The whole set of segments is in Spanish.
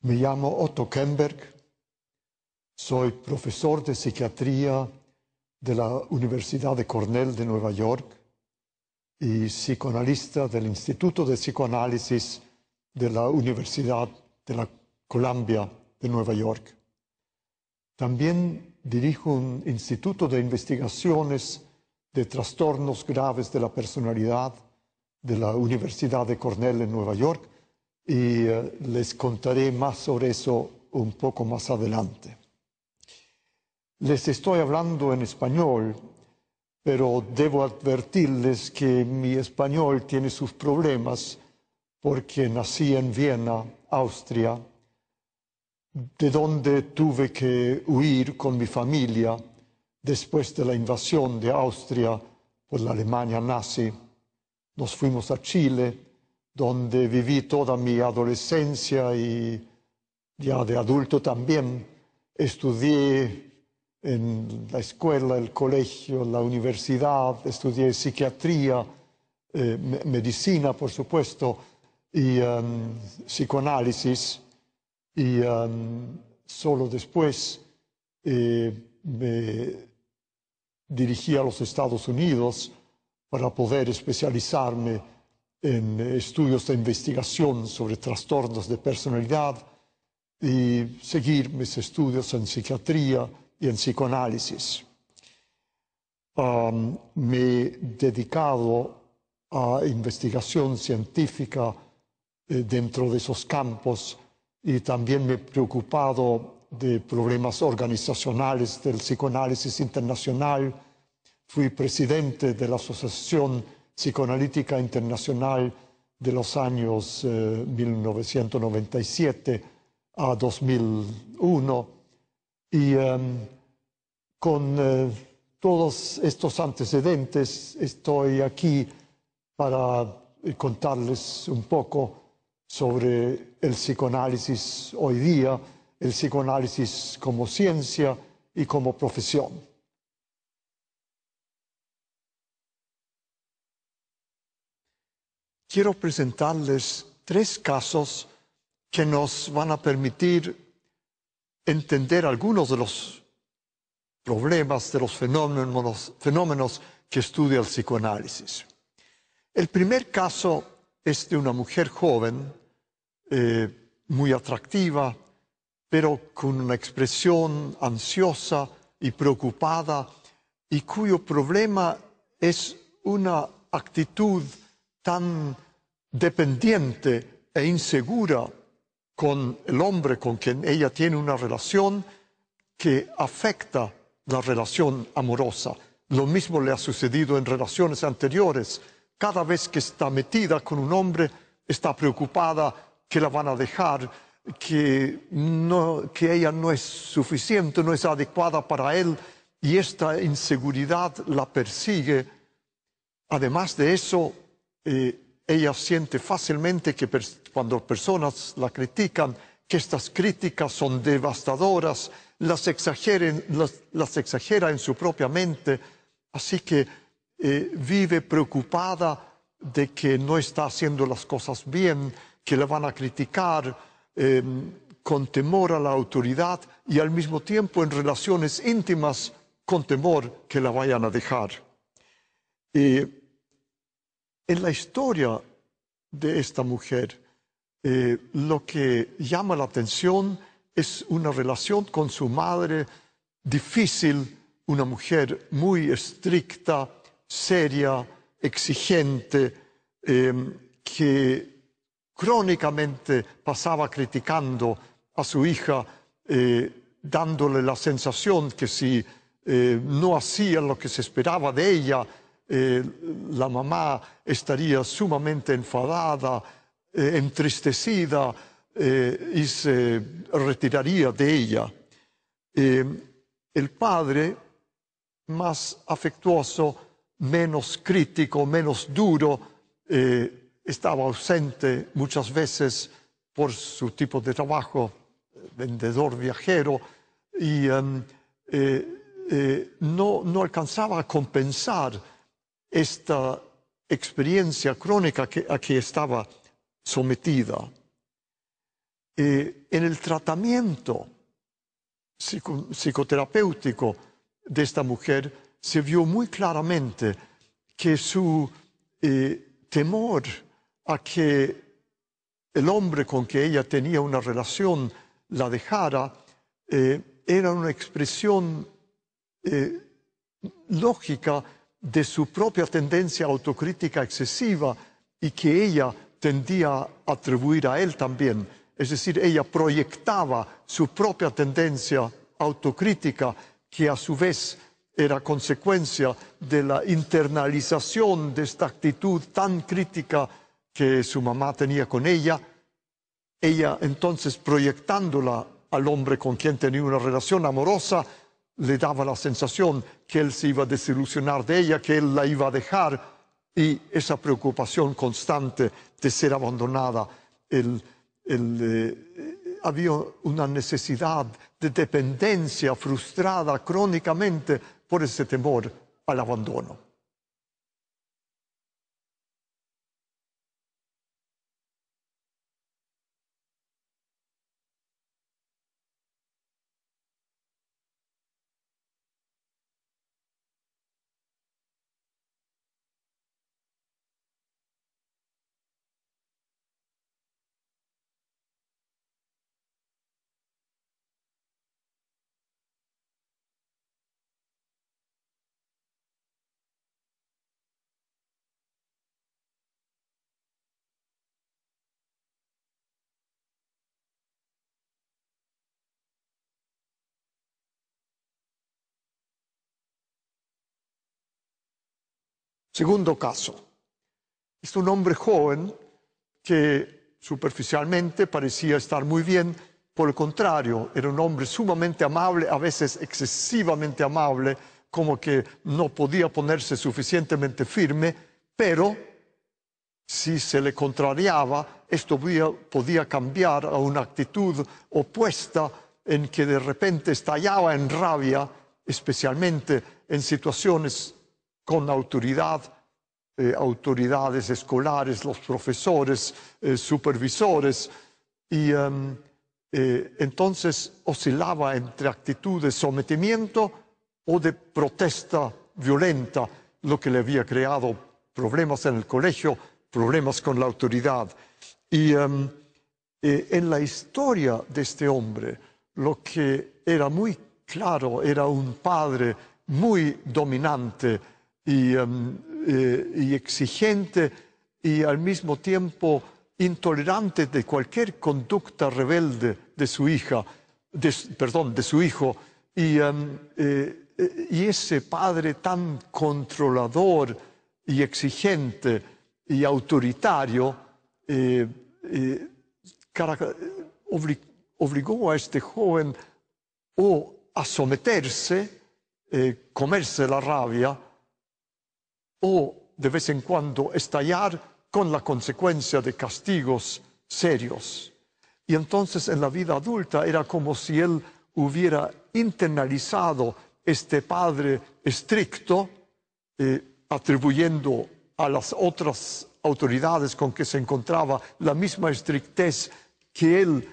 Me llamo Otto Kemberg, soy profesor de psiquiatría de la Universidad de Cornell de Nueva York y psicoanalista del Instituto de Psicoanálisis de la Universidad de la Columbia de Nueva York. También dirijo un instituto de investigaciones de trastornos graves de la personalidad de la Universidad de Cornell en Nueva York y les contaré más sobre eso un poco más adelante. Les estoy hablando en español, pero debo advertirles que mi español tiene sus problemas porque nací en Viena, Austria, de donde tuve que huir con mi familia después de la invasión de Austria por la Alemania nazi. Nos fuimos a Chile, donde viví toda mi adolescencia y ya de adulto también. Estudié en la escuela, el colegio, la universidad, estudié psiquiatría, medicina, por supuesto, y psicoanálisis. Y solo después me dirigí a los Estados Unidos para poder especializarme en estudios de investigación sobre trastornos de personalidad y seguir mis estudios en psiquiatría y en psicoanálisis. Me he dedicado a investigación científica dentro de esos campos y también me he preocupado de problemas organizacionales del psicoanálisis internacional. Fui presidente de la Asociación Psicoanalítica Internacional de los años 1997 a 2001 y con todos estos antecedentes estoy aquí para contarles un poco sobre el psicoanálisis hoy día, el psicoanálisis como ciencia y como profesión. Quiero presentarles 3 casos que nos van a permitir entender algunos de los problemas, de los fenómenos que estudia el psicoanálisis. El primer caso es de una mujer joven, muy atractiva, pero con una expresión ansiosa y preocupada, y cuyo problema es una actitud tan dependiente e insegura con el hombre con quien ella tiene una relación que afecta la relación amorosa. Lo mismo le ha sucedido en relaciones anteriores. Cada vez que está metida con un hombre, está preocupada que la van a dejar, que ella no es suficiente, no es adecuada para él, y esta inseguridad la persigue. Además de eso, ella siente fácilmente que cuando personas la critican, que estas críticas son devastadoras, las exagera en su propia mente, así que vive preocupada de que no está haciendo las cosas bien, que la van a criticar, con temor a la autoridad y al mismo tiempo en relaciones íntimas con temor que la vayan a dejar. En la historia de esta mujer, lo que llama la atención es una relación con su madre difícil, una mujer muy estricta, seria, exigente, que crónicamente pasaba criticando a su hija, dándole la sensación que si no hacía lo que se esperaba de ella, la mamá estaría sumamente enfadada, entristecida y se retiraría de ella. El padre, más afectuoso, menos crítico, menos duro, estaba ausente muchas veces por su tipo de trabajo, vendedor viajero, y no alcanzaba a compensar esta experiencia crónica a que estaba sometida. En el tratamiento psicoterapéutico de esta mujer se vio muy claramente que su temor a que el hombre con que ella tenía una relación la dejara era una expresión lógica de su propia tendencia autocrítica excesiva y que ella tendía a atribuir a él también. Es decir, ella proyectaba su propia tendencia autocrítica, que a su vez era consecuencia de la internalización de esta actitud tan crítica que su mamá tenía con ella. Ella entonces, proyectándola al hombre con quien tenía una relación amorosa, le daba la sensación que él se iba a desilusionar de ella, que él la iba a dejar, y esa preocupación constante de ser abandonada. Había una necesidad de dependencia frustrada crónicamente por ese temor al abandono. Segundo caso, es un hombre joven que superficialmente parecía estar muy bien. Por el contrario, era un hombre sumamente amable, a veces excesivamente amable, como que no podía ponerse suficientemente firme, pero si se le contrariaba, esto podía cambiar a una actitud opuesta en que de repente estallaba en rabia, especialmente en situaciones con autoridad, autoridades escolares, los profesores, supervisores, y entonces oscilaba entre actitud de sometimiento o de protesta violenta, lo que le había creado problemas en el colegio, problemas con la autoridad. Y en la historia de este hombre, lo que era muy claro era un padre muy dominante y exigente, y al mismo tiempo intolerante de cualquier conducta rebelde de su hija, de su hijo. Y ese padre tan controlador y exigente y autoritario obligó a este joven o a someterse, comerse la rabia, o de vez en cuando estallar con la consecuencia de castigos serios. Y entonces en la vida adulta era como si él hubiera internalizado este padre estricto, atribuyendo a las otras autoridades con que se encontraba la misma estrictez que él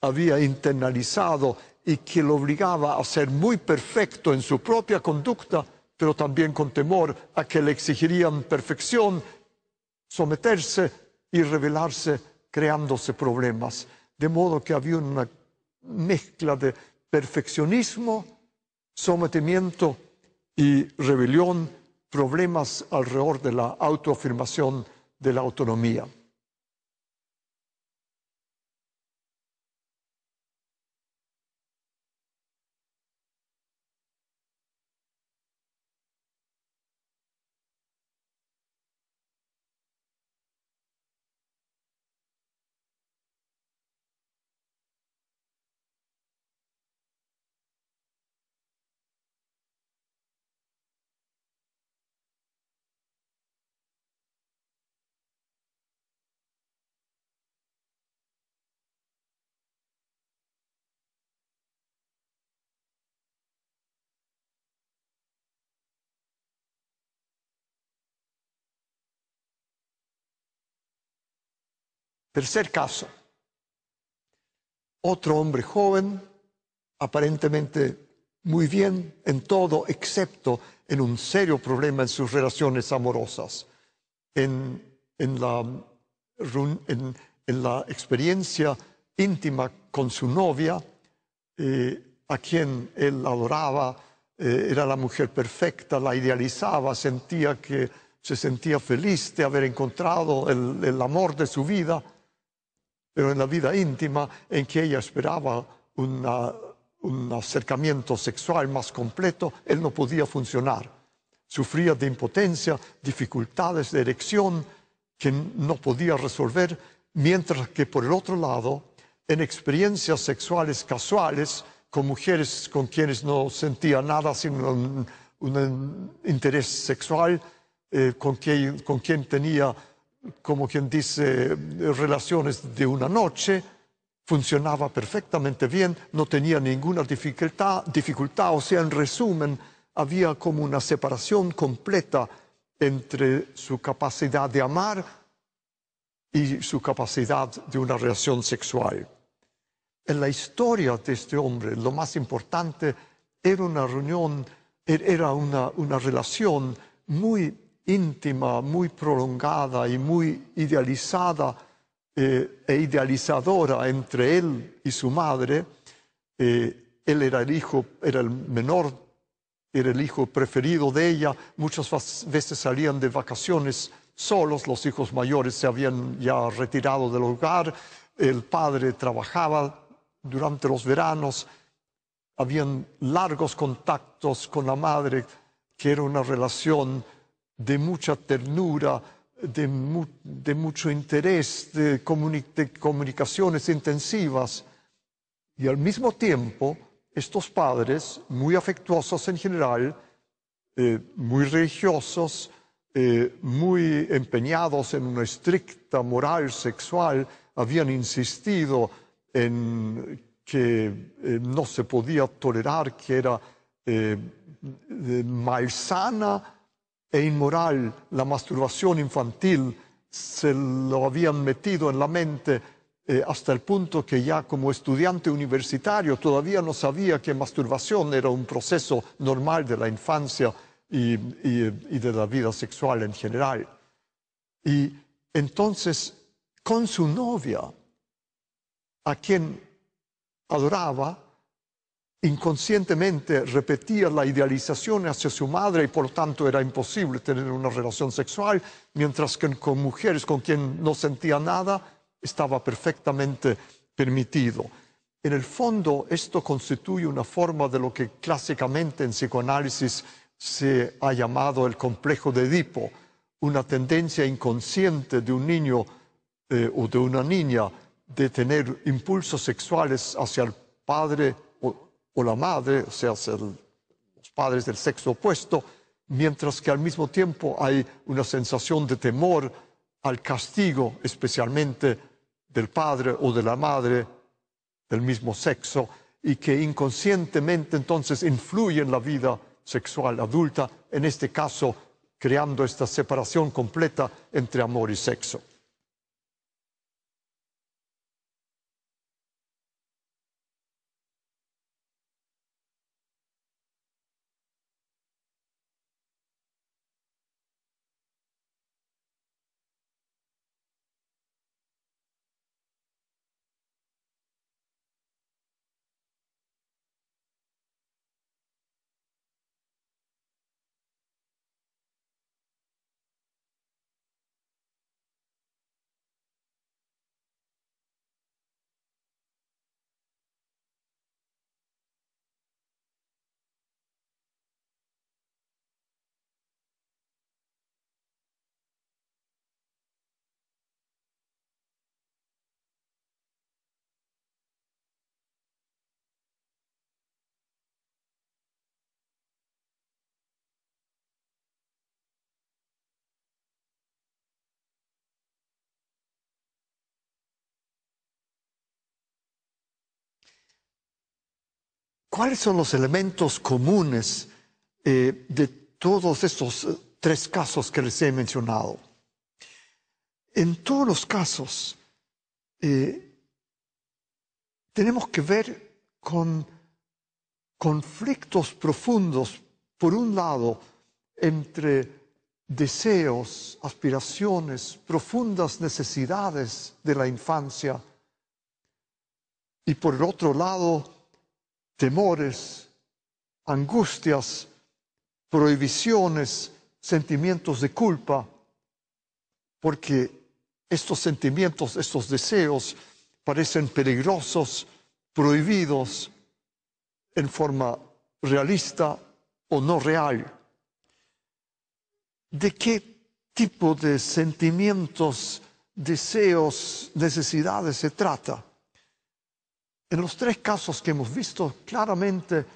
había internalizado y que lo obligaba a ser muy perfecto en su propia conducta, pero también con temor a que le exigirían perfección, someterse y rebelarse, creándose problemas. De modo que había una mezcla de perfeccionismo, sometimiento y rebelión, problemas alrededor de la autoafirmación de la autonomía. Tercer caso. otro hombre joven, aparentemente muy bien en todo, excepto en un serio problema en sus relaciones amorosas. En la experiencia íntima con su novia, a quien él adoraba, era la mujer perfecta, la idealizaba, se sentía feliz de haber encontrado el amor de su vida, pero en la vida íntima en que ella esperaba un acercamiento sexual más completo, él no podía funcionar. Sufría de impotencia, dificultades de erección que no podía resolver, mientras que por el otro lado, en experiencias sexuales casuales, con mujeres con quienes no sentía nada sino un interés sexual, con quien tenía, como quien dice, relaciones de una noche, funcionaba perfectamente bien, no tenía ninguna dificultad, o sea, en resumen, había como una separación completa entre su capacidad de amar y su capacidad de una relación sexual. En la historia de este hombre, lo más importante era una relación muy íntima, muy prolongada y muy idealizada e idealizadora entre él y su madre. Él era era el menor, era el hijo preferido de ella. Muchas veces salían de vacaciones solos, los hijos mayores se habían ya retirado del hogar, el padre trabajaba durante los veranos, habían largos contactos con la madre, que era una relación de mucha ternura, de mucho interés, de comunicaciones intensivas. Y al mismo tiempo, estos padres, muy afectuosos en general, muy religiosos, muy empeñados en una estricta moral sexual, habían insistido en que no se podía tolerar, que era malsana e inmoral la masturbación infantil. Se lo habían metido en la mente hasta el punto que ya como estudiante universitario todavía no sabía que masturbación era un proceso normal de la infancia y de la vida sexual en general. Y entonces, con su novia, a quien adoraba, inconscientemente repetía la idealización hacia su madre y por lo tanto era imposible tener una relación sexual, mientras que con mujeres con quien no sentía nada estaba perfectamente permitido. En el fondo, esto constituye una forma de lo que clásicamente en psicoanálisis se ha llamado el complejo de Edipo, una tendencia inconsciente de un niño o de una niña de tener impulsos sexuales hacia el padre o la madre, o sea, hacia los padres del sexo opuesto, mientras que al mismo tiempo hay una sensación de temor al castigo, especialmente del padre o de la madre del mismo sexo, y que inconscientemente entonces influye en la vida sexual adulta, en este caso creando esta separación completa entre amor y sexo. ¿Cuáles son los elementos comunes de todos estos tres casos que les he mencionado? En todos los casos, tenemos que ver con conflictos profundos, por un lado, entre deseos, aspiraciones, profundas necesidades de la infancia, y por el otro lado, temores, angustias, prohibiciones, sentimientos de culpa, porque estos sentimientos, estos deseos, parecen peligrosos, prohibidos en forma realista o no real. ¿De qué tipo de sentimientos, deseos, necesidades se trata? En los tres casos que hemos visto, claramente,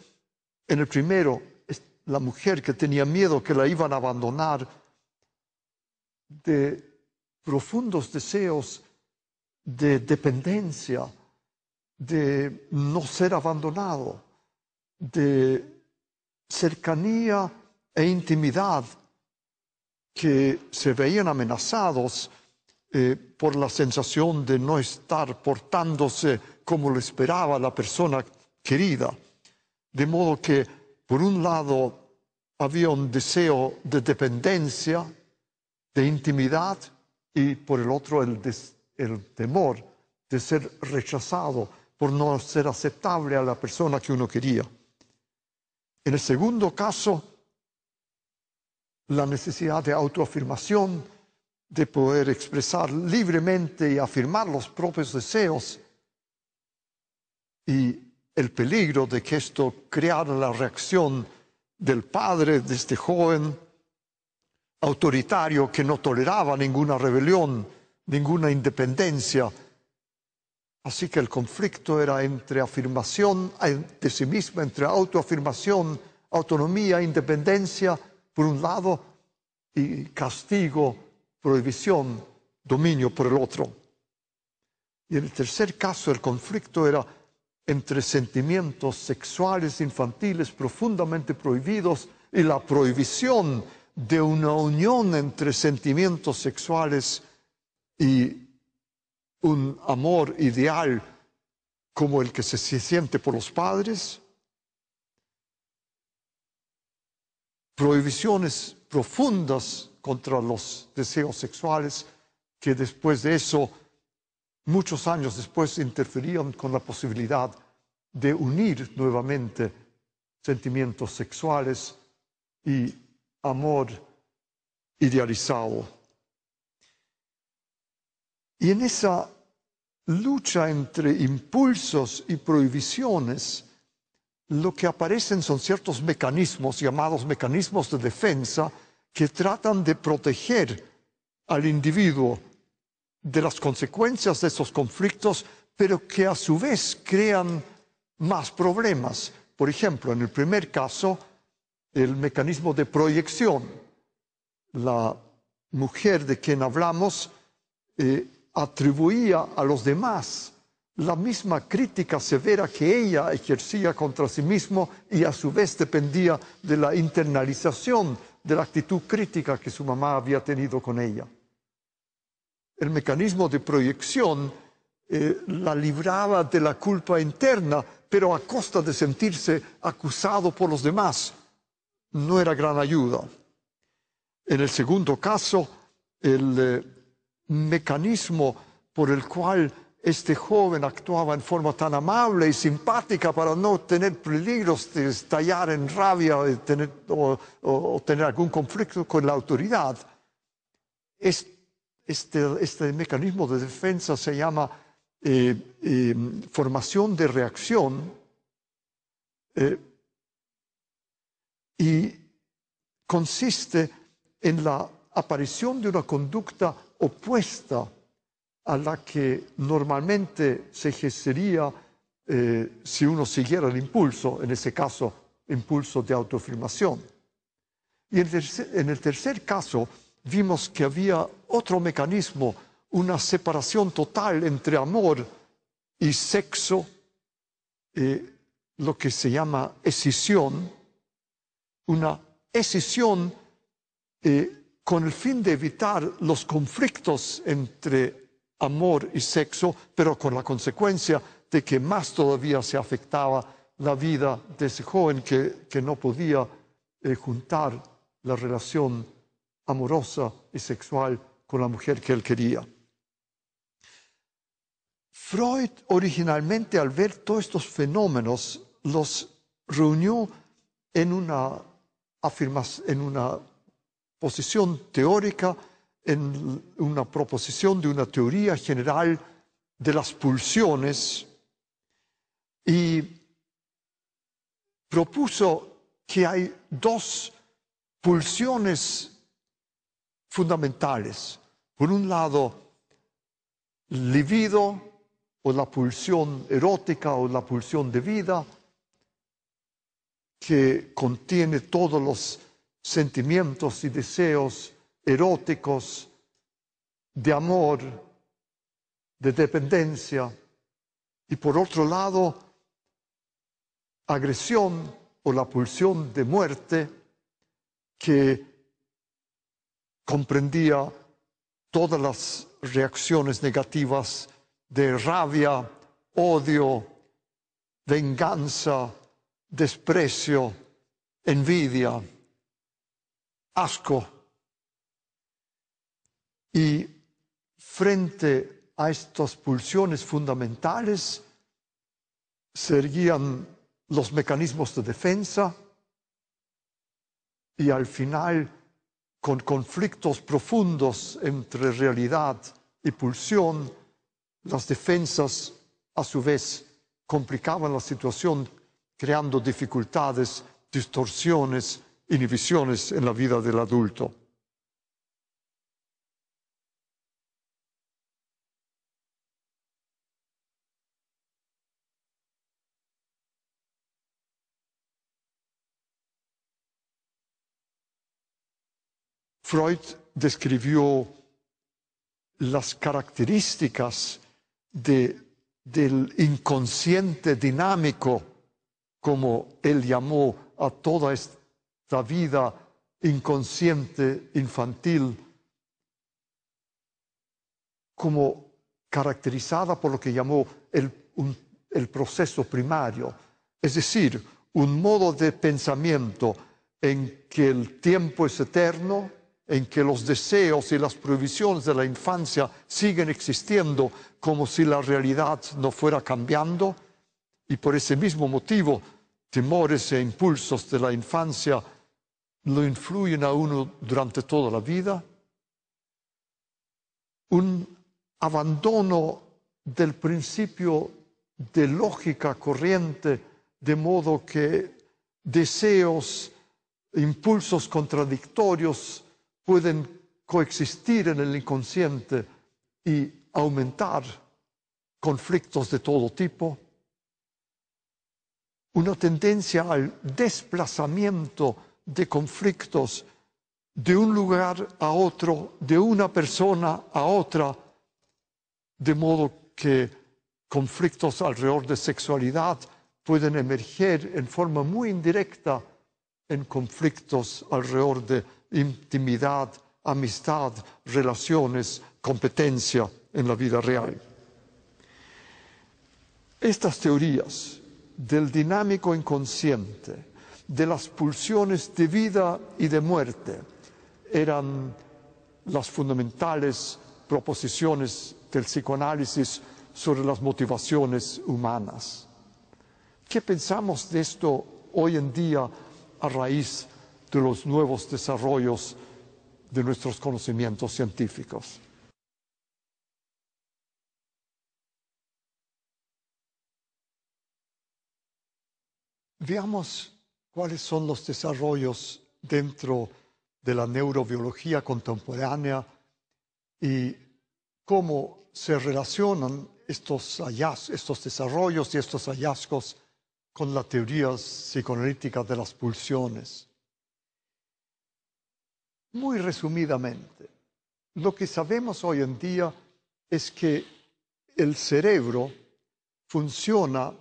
en el primero, la mujer que tenía miedo que la iban a abandonar, de profundos deseos de dependencia, de no ser abandonado, de cercanía e intimidad, que se veían amenazados por la sensación de no estar portándose como lo esperaba la persona querida. De modo que, por un lado, había un deseo de dependencia, de intimidad, y por el otro el temor de ser rechazado por no ser aceptable a la persona que uno quería. En el segundo caso, la necesidad de autoafirmación, de poder expresar libremente y afirmar los propios deseos, y el peligro de que esto creara la reacción del padre de este joven autoritario que no toleraba ninguna rebelión, ninguna independencia. Así que el conflicto era entre afirmación de sí misma, entre autoafirmación, autonomía, independencia, por un lado, y castigo, prohibición, dominio por el otro. Y en el tercer caso, el conflicto era entre sentimientos sexuales infantiles profundamente prohibidos y la prohibición de una unión entre sentimientos sexuales y un amor ideal como el que se siente por los padres. Prohibiciones profundas contra los deseos sexuales que después de eso, muchos años después, interferían con la posibilidad de unir nuevamente sentimientos sexuales y amor idealizado. Y en esa lucha entre impulsos y prohibiciones, lo que aparecen son ciertos mecanismos llamados mecanismos de defensa que tratan de proteger al individuo de las consecuencias de esos conflictos, pero que a su vez crean más problemas. Por ejemplo, en el primer caso, el mecanismo de proyección. La mujer de quien hablamos atribuía a los demás la misma crítica severa que ella ejercía contra sí misma y a su vez dependía de la internalización de la actitud crítica que su mamá había tenido con ella. El mecanismo de proyección la libraba de la culpa interna, pero a costa de sentirse acusado por los demás. No era gran ayuda. En el segundo caso, el mecanismo por el cual este joven actuaba en forma tan amable y simpática para no tener peligros de estallar en rabia o tener algún conflicto con la autoridad. Este mecanismo de defensa se llama formación de reacción y consiste en la aparición de una conducta opuesta a la que normalmente se ejercería si uno siguiera el impulso, en ese caso, impulso de autoafirmación. Y en el tercer caso, vimos que había otro mecanismo, una separación total entre amor y sexo, lo que se llama escisión, una escisión con el fin de evitar los conflictos entre amor y sexo, pero con la consecuencia de que más todavía se afectaba la vida de ese joven que no podía juntar la relación amorosa y sexual con la mujer que él quería. Freud originalmente, al ver todos estos fenómenos, los reunió en una posición teórica, en una proposición de una teoría general de las pulsiones, y propuso que hay dos pulsiones fundamentales. Por un lado, libido, o la pulsión erótica o la pulsión de vida, que contiene todos los sentimientos y deseos eróticos, de amor, de dependencia. Y por otro lado, agresión o la pulsión de muerte, que comprendía todas las reacciones negativas de rabia, odio, venganza, desprecio, envidia, asco. Y frente a estas pulsiones fundamentales se erguían los mecanismos de defensa, y al final, con conflictos profundos entre realidad y pulsión, las defensas a su vez complicaban la situación, creando dificultades, distorsiones, inhibiciones en la vida del adulto. Freud describió las características del inconsciente dinámico, como él llamó a toda esta vida inconsciente infantil, como caracterizada por lo que llamó el proceso primario, es decir, un modo de pensamiento en que el tiempo es eterno, en que los deseos y las prohibiciones de la infancia siguen existiendo como si la realidad no fuera cambiando, y por ese mismo motivo temores e impulsos de la infancia lo influyen a uno durante toda la vida. Un abandono del principio de lógica corriente, de modo que deseos, impulsos contradictorios pueden coexistir en el inconsciente y aumentar conflictos de todo tipo. Una tendencia al desplazamiento de conflictos de un lugar a otro, de una persona a otra, de modo que conflictos alrededor de sexualidad pueden emerger en forma muy indirecta en conflictos alrededor de intimidad, amistad, relaciones, competencia en la vida real. Estas teorías del dinámico inconsciente, de las pulsiones de vida y de muerte, eran las fundamentales proposiciones del psicoanálisis sobre las motivaciones humanas. ¿Qué pensamos de esto hoy en día a raíz de los nuevos desarrollos de nuestros conocimientos científicos? Veamos cuáles son los desarrollos dentro de la neurobiología contemporánea y cómo se relacionan estos desarrollos y estos hallazgos con la teoría psicoanalítica de las pulsiones. Muy resumidamente, lo que sabemos hoy en día es que el cerebro funciona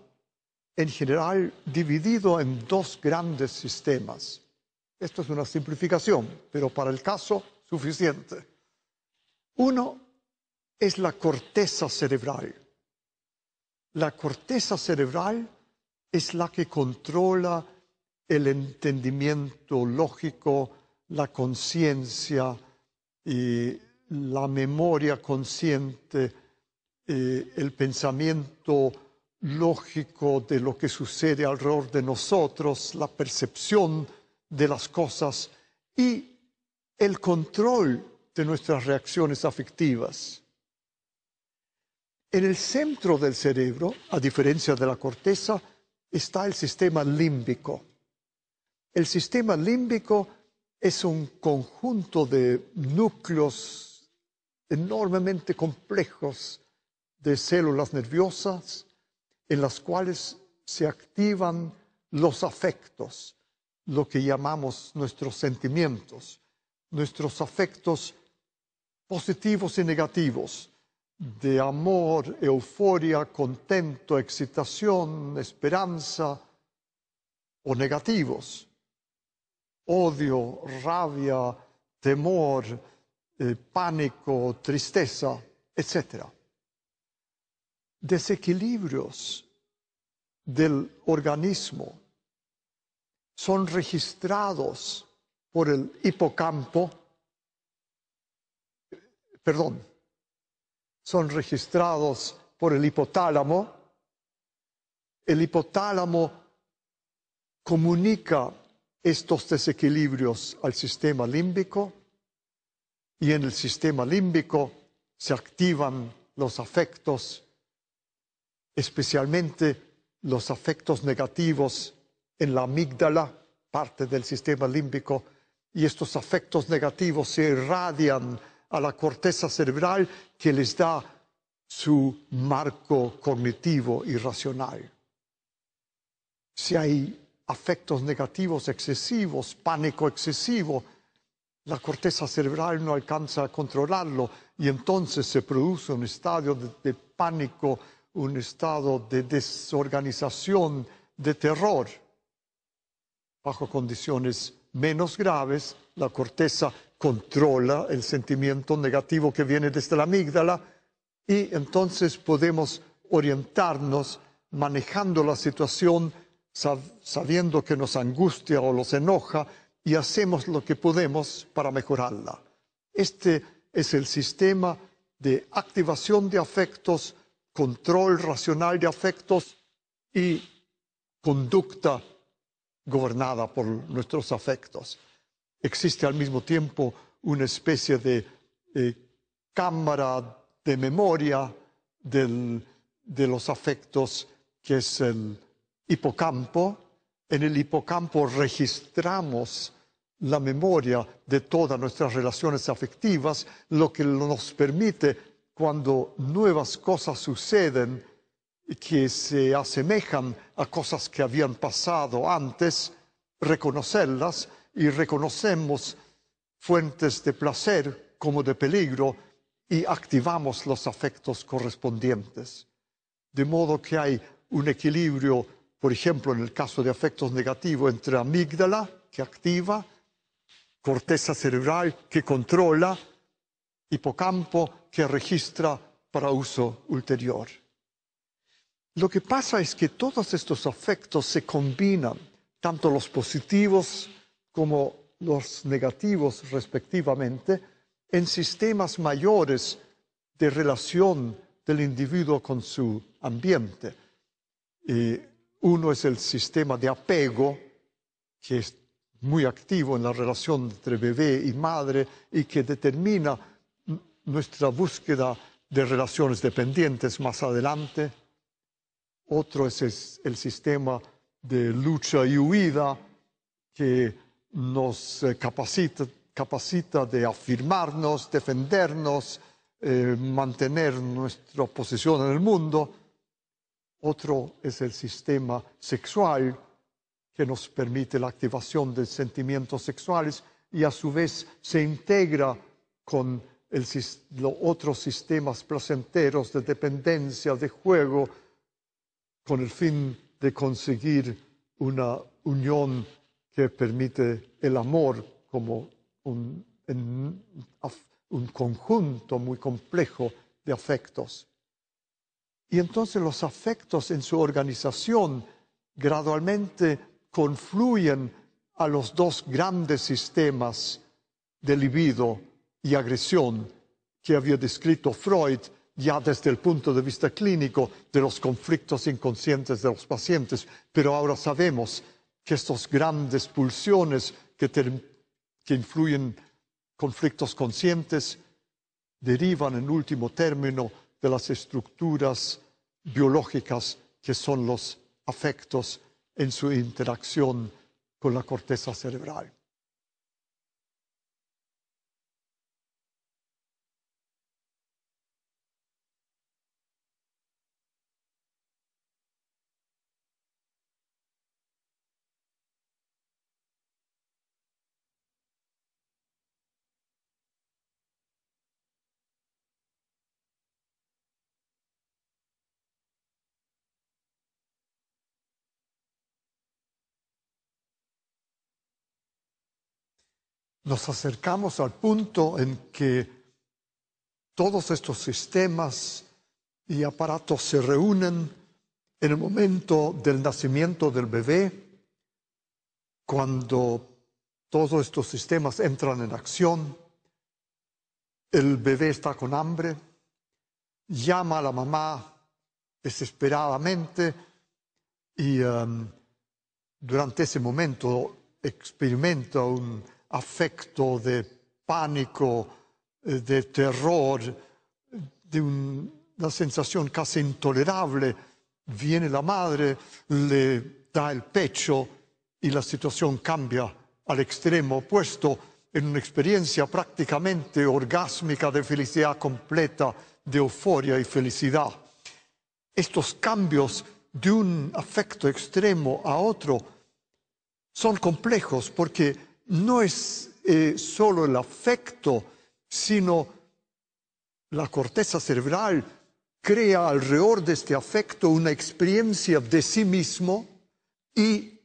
en general dividido en dos grandes sistemas. Esto es una simplificación, pero para el caso suficiente. Uno es la corteza cerebral. La corteza cerebral es la que controla el entendimiento lógico, la conciencia y la memoria consciente, el pensamiento lógico de lo que sucede alrededor de nosotros, la percepción de las cosas y el control de nuestras reacciones afectivas. En el centro del cerebro, a diferencia de la corteza, está el sistema límbico. El sistema límbico es un conjunto de núcleos enormemente complejos de células nerviosas en las cuales se activan los afectos, lo que llamamos nuestros sentimientos, nuestros afectos positivos y negativos, de amor, euforia, contento, excitación, esperanza, o negativos, odio, rabia, temor, pánico, tristeza, etc. Desequilibrios del organismo son registrados por el hipocampo, son registrados por el hipotálamo. El hipotálamo comunica estos desequilibrios al sistema límbico y en el sistema límbico se activan los afectos, especialmente los afectos negativos en la amígdala, parte del sistema límbico, y estos afectos negativos se irradian a la corteza cerebral que les da su marco cognitivo y racional. Si hay afectos negativos excesivos, pánico excesivo, la corteza cerebral no alcanza a controlarlo y entonces se produce un estado de pánico, un estado de desorganización, de terror. Bajo condiciones menos graves, la corteza controla el sentimiento negativo que viene desde la amígdala y entonces podemos orientarnos manejando la situación sabiendo que nos angustia o nos enoja y hacemos lo que podemos para mejorarla. Este es el sistema de activación de afectos, control racional de afectos y conducta gobernada por nuestros afectos. Existe al mismo tiempo una especie de cámara de memoria de los afectos que es el hipocampo. En el hipocampo registramos la memoria de todas nuestras relaciones afectivas, lo que nos permite, cuando nuevas cosas suceden que se asemejan a cosas que habían pasado antes, reconocerlas, y reconocemos fuentes de placer como de peligro y activamos los afectos correspondientes. De modo que hay un equilibrio, por ejemplo, en el caso de afectos negativos, entre amígdala, que activa, corteza cerebral, que controla, hipocampo, que registra para uso ulterior. Lo que pasa es que todos estos afectos se combinan, tanto los positivos como los negativos respectivamente, en sistemas mayores de relación del individuo con su ambiente. Uno es el sistema de apego, que es muy activo en la relación entre bebé y madre y que determina nuestra búsqueda de relaciones dependientes más adelante. Otro es el sistema de lucha y huida, que nos capacita de afirmarnos, defendernos, mantener nuestra posición en el mundo. Otro es el sistema sexual, que nos permite la activación de sentimientos sexuales y a su vez se integra con los otros sistemas placenteros de dependencia, de juego, con el fin de conseguir una unión que permite el amor como un conjunto muy complejo de afectos. Y entonces los afectos en su organización gradualmente confluyen a los dos grandes sistemas de libido y agresión que había descrito Freud ya desde el punto de vista clínico de los conflictos inconscientes de los pacientes. Pero ahora sabemos que estas grandes pulsiones que influyen en conflictos conscientes derivan en último término de las estructuras biológicas que son los afectos en su interacción con la corteza cerebral. Nos acercamos al punto en que todos estos sistemas y aparatos se reúnen en el momento del nacimiento del bebé, cuando todos estos sistemas entran en acción. El bebé está con hambre, llama a la mamá desesperadamente y durante ese momento experimenta un afecto de pánico, de terror, de una sensación casi intolerable. Viene la madre, le da el pecho y la situación cambia al extremo opuesto en una experiencia prácticamente orgásmica de felicidad completa, de euforia y felicidad. Estos cambios de un afecto extremo a otro son complejos porque no es solo el afecto, sino la corteza cerebral crea alrededor de este afecto una experiencia de sí mismo y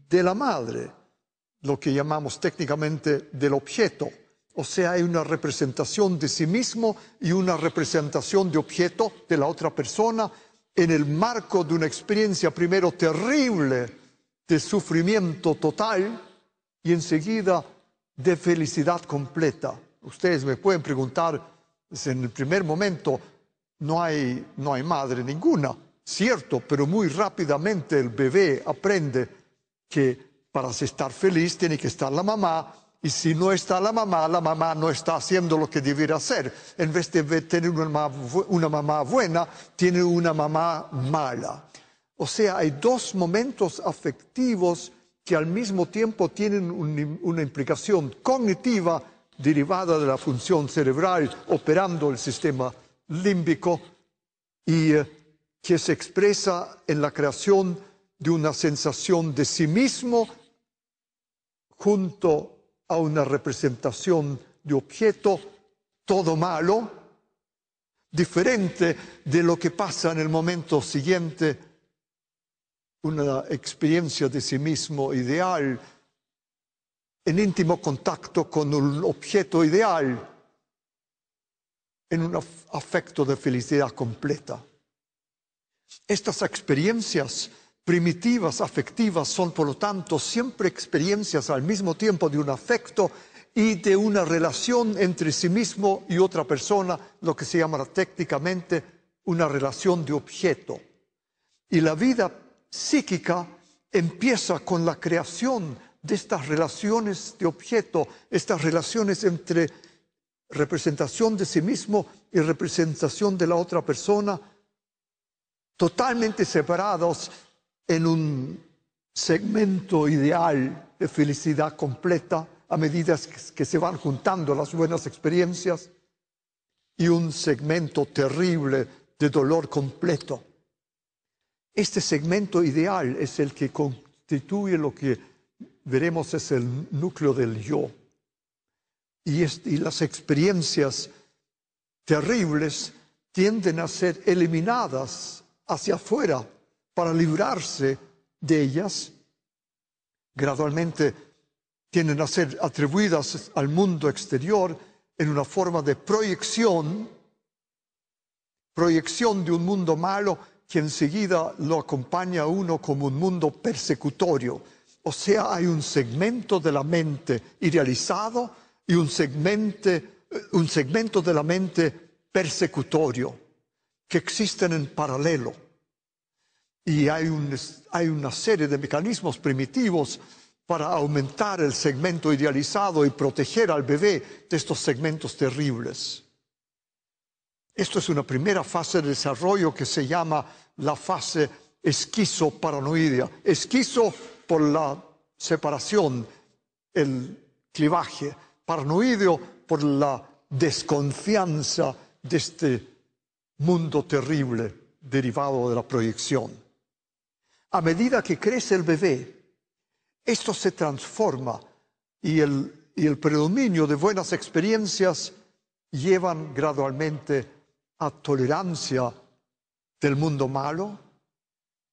de la madre, lo que llamamos técnicamente del objeto. O sea, hay una representación de sí mismo y una representación de objeto de la otra persona en el marco de una experiencia primero terrible de sufrimiento total y enseguida de felicidad completa. Ustedes me pueden preguntar, pues en el primer momento no hay madre ninguna, cierto, pero muy rápidamente el bebé aprende que para estar feliz tiene que estar la mamá, y si no está la mamá no está haciendo lo que debiera hacer. En vez de tener una mamá buena, tiene una mamá mala. O sea, hay dos momentos afectivos que al mismo tiempo tienen una implicación cognitiva derivada de la función cerebral operando el sistema límbico y que se expresa en la creación de una sensación de sí mismo junto a una representación de objeto, todo malo, diferente de lo que pasa en el momento siguiente, una experiencia de sí mismo ideal, en íntimo contacto con un objeto ideal, en un afecto de felicidad completa. Estas experiencias primitivas, afectivas, son por lo tanto siempre experiencias al mismo tiempo de un afecto y de una relación entre sí mismo y otra persona, lo que se llama técnicamente una relación de objeto. Y la vida psíquica empieza con la creación de estas relaciones de objeto, estas relaciones entre representación de sí mismo y representación de la otra persona, totalmente separados en un segmento ideal de felicidad completa a medida que se van juntando las buenas experiencias, y un segmento terrible de dolor completo. Este segmento ideal es el que constituye lo que veremos es el núcleo del yo. Y las experiencias terribles tienden a ser eliminadas hacia afuera para librarse de ellas. Gradualmente tienden a ser atribuidas al mundo exterior en una forma de proyección proyección de un mundo malo que enseguida lo acompaña a uno como un mundo persecutorio. O sea, hay un segmento de la mente idealizado y un segmento de la mente persecutorio que existen en paralelo. Y hay una serie de mecanismos primitivos para aumentar el segmento idealizado y proteger al bebé de estos segmentos terribles. Esto es una primera fase de desarrollo que se llama la fase esquizoparanoidea. Esquizo por la separación, el clivaje. Paranoideo por la desconfianza de este mundo terrible derivado de la proyección. A medida que crece el bebé, esto se transforma y el predominio de buenas experiencias llevan gradualmente a tolerancia del mundo malo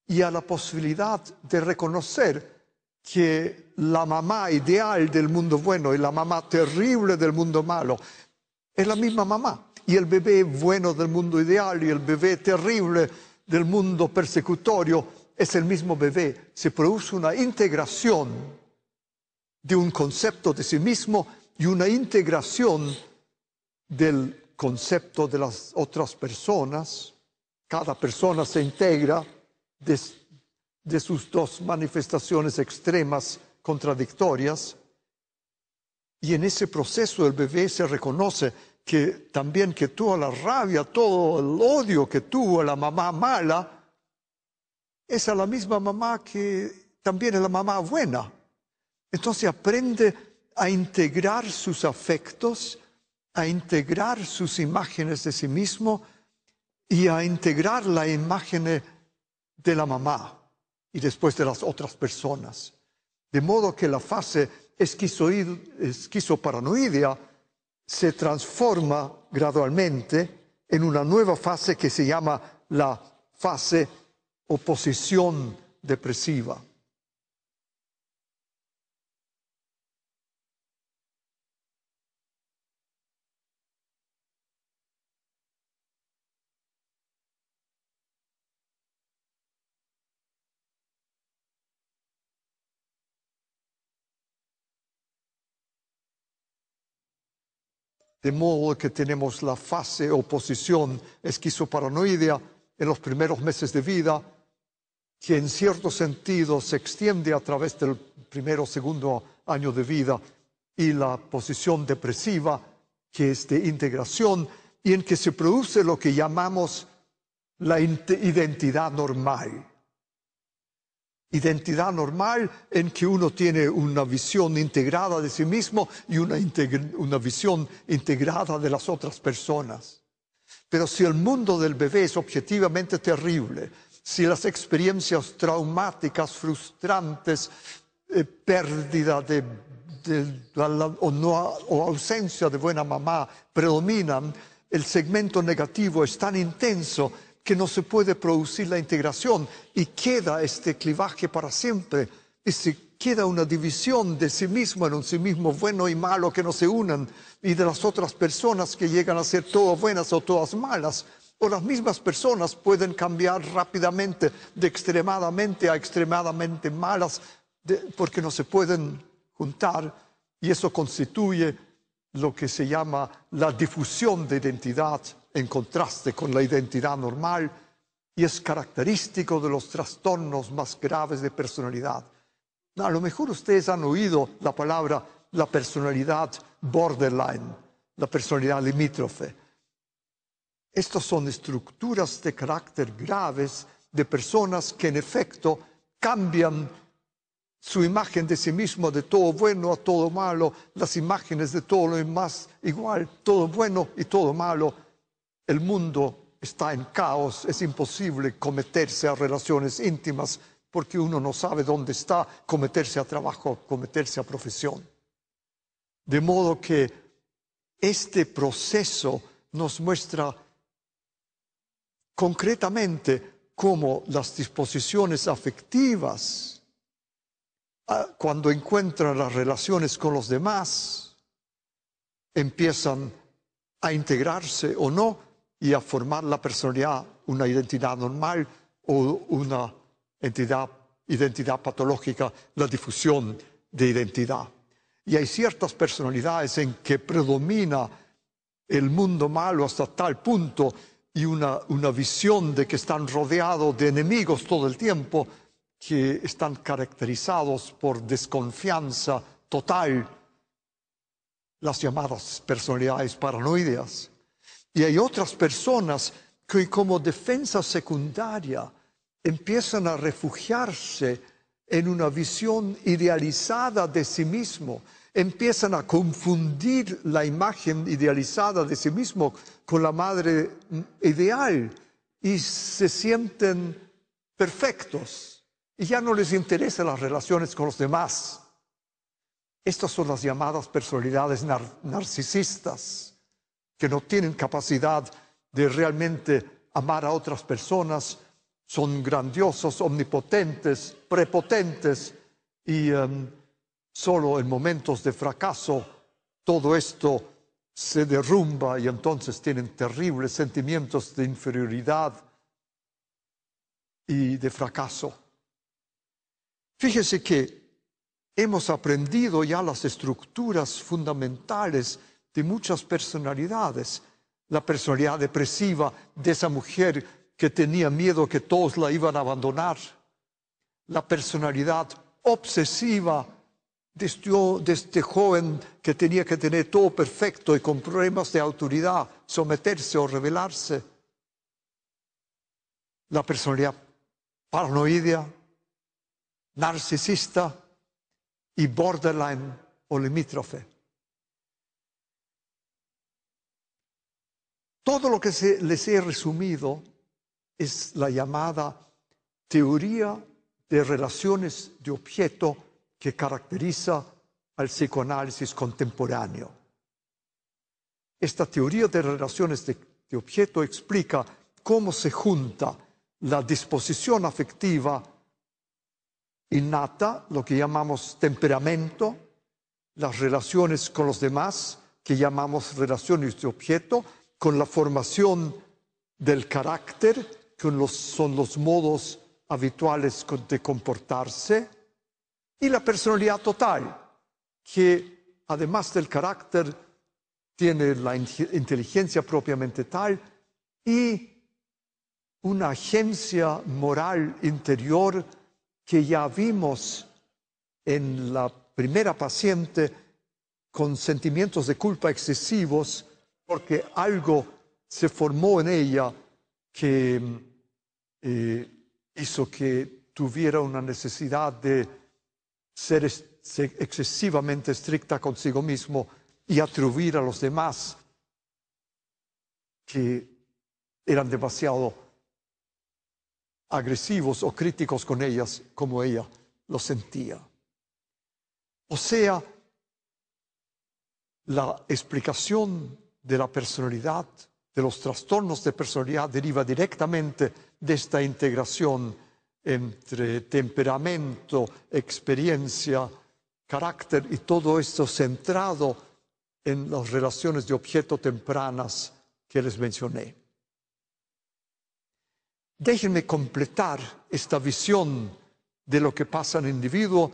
y a la posibilidad de reconocer que la mamá ideal del mundo bueno y la mamá terrible del mundo malo es la misma mamá. Y el bebé bueno del mundo ideal y el bebé terrible del mundo persecutorio es el mismo bebé. Se produce una integración de un concepto de sí mismo y una integración del concepto de las otras personas. Cada persona se integra de sus dos manifestaciones extremas contradictorias. Y en ese proceso el bebé se reconoce que también que toda la rabia, todo el odio que tuvo la mamá mala, es a la misma mamá que también es la mamá buena. Entonces aprende a integrar sus afectos, a integrar sus imágenes de sí mismo y a integrar la imagen de la mamá y después de las otras personas. De modo que la fase esquizoparanoidea se transforma gradualmente en una nueva fase que se llama la fase oposición depresiva. De modo que tenemos la fase oposición esquizoparanoidea en los primeros meses de vida, que en cierto sentido se extiende a través del primero o segundo año de vida, y la posición depresiva, que es de integración, y en que se produce lo que llamamos la identidad normal. Identidad normal en que uno tiene una visión integrada de sí mismo y una visión integrada de las otras personas. Pero si el mundo del bebé es objetivamente terrible, si las experiencias traumáticas, frustrantes, pérdida o ausencia de buena mamá predominan, el segmento negativo es tan intenso que no se puede producir la integración y queda este clivaje para siempre. Y se queda una división de sí mismo en un sí mismo bueno y malo que no se unan, y de las otras personas que llegan a ser todas buenas o todas malas. O las mismas personas pueden cambiar rápidamente de extremadamente a extremadamente malas porque no se pueden juntar, y eso constituye lo que se llama la difusión de identidad en contraste con la identidad normal, y es característico de los trastornos más graves de personalidad. A lo mejor ustedes han oído la palabra la personalidad borderline, la personalidad limítrofe. Estas son estructuras de carácter graves de personas que en efecto cambian su imagen de sí mismo de todo bueno a todo malo, las imágenes de todo lo demás igual, todo bueno y todo malo. El mundo está en caos, es imposible cometerse a relaciones íntimas porque uno no sabe dónde está, cometerse a trabajo, cometerse a profesión. De modo que este proceso nos muestra concretamente cómo las disposiciones afectivas, cuando encuentran las relaciones con los demás, empiezan a integrarse o no, y a formar la personalidad, una identidad normal o una identidad patológica, la difusión de identidad. Y hay ciertas personalidades en que predomina el mundo malo hasta tal punto y una visión de que están rodeados de enemigos todo el tiempo, que están caracterizados por desconfianza total, las llamadas personalidades paranoides. Y hay otras personas que como defensa secundaria empiezan a refugiarse en una visión idealizada de sí mismo, empiezan a confundir la imagen idealizada de sí mismo con la madre ideal y se sienten perfectos y ya no les interesan las relaciones con los demás. Estas son las llamadas personalidades narcisistas, que no tienen capacidad de realmente amar a otras personas, son grandiosos, omnipotentes, prepotentes y solo en momentos de fracaso todo esto se derrumba y entonces tienen terribles sentimientos de inferioridad y de fracaso. Fíjese que hemos aprendido ya las estructuras fundamentales de muchas personalidades. La personalidad depresiva de esa mujer que tenía miedo que todos la iban a abandonar. La personalidad obsesiva de este joven que tenía que tener todo perfecto y con problemas de autoridad, someterse o rebelarse. La personalidad paranoidea, narcisista y borderline o limítrofe. Todo lo que les he resumido es la llamada teoría de relaciones de objeto que caracteriza al psicoanálisis contemporáneo. Esta teoría de relaciones de objeto explica cómo se junta la disposición afectiva innata, lo que llamamos temperamento, las relaciones con los demás, que llamamos relaciones de objeto, con la formación del carácter, que son los modos habituales de comportarse, y la personalidad total, que además del carácter tiene la inteligencia propiamente tal y una agencia moral interior que ya vimos en la primera paciente con sentimientos de culpa excesivos porque algo se formó en ella que hizo que tuviera una necesidad de ser excesivamente estricta consigo mismo y atribuir a los demás que eran demasiado agresivos o críticos con ellas como ella lo sentía. O sea, la explicación de la personalidad, de los trastornos de personalidad, deriva directamente de esta integración entre temperamento, experiencia, carácter y todo esto centrado en las relaciones de objeto tempranas que les mencioné. Déjenme completar esta visión de lo que pasa en el individuo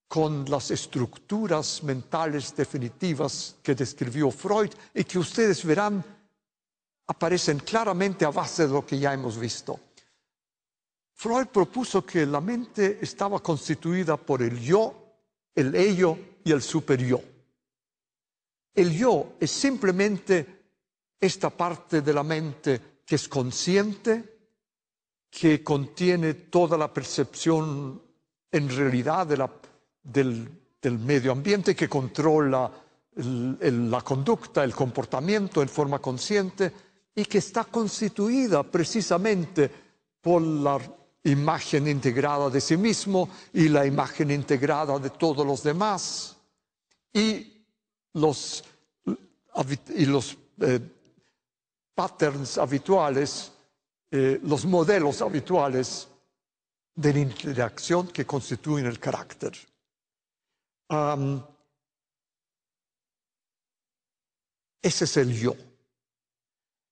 con las estructuras mentales definitivas que describió Freud y que ustedes verán aparecen claramente a base de lo que ya hemos visto. Freud propuso que la mente estaba constituida por el yo, el ello y el superyo. El yo es simplemente esta parte de la mente que es consciente, que contiene toda la percepción en realidad del medio ambiente, que controla la conducta, el comportamiento en forma consciente y que está constituida precisamente por la imagen integrada de sí mismo y la imagen integrada de todos los demás y los patterns habituales, los modelos habituales de la interacción que constituyen el carácter. Ese es el yo.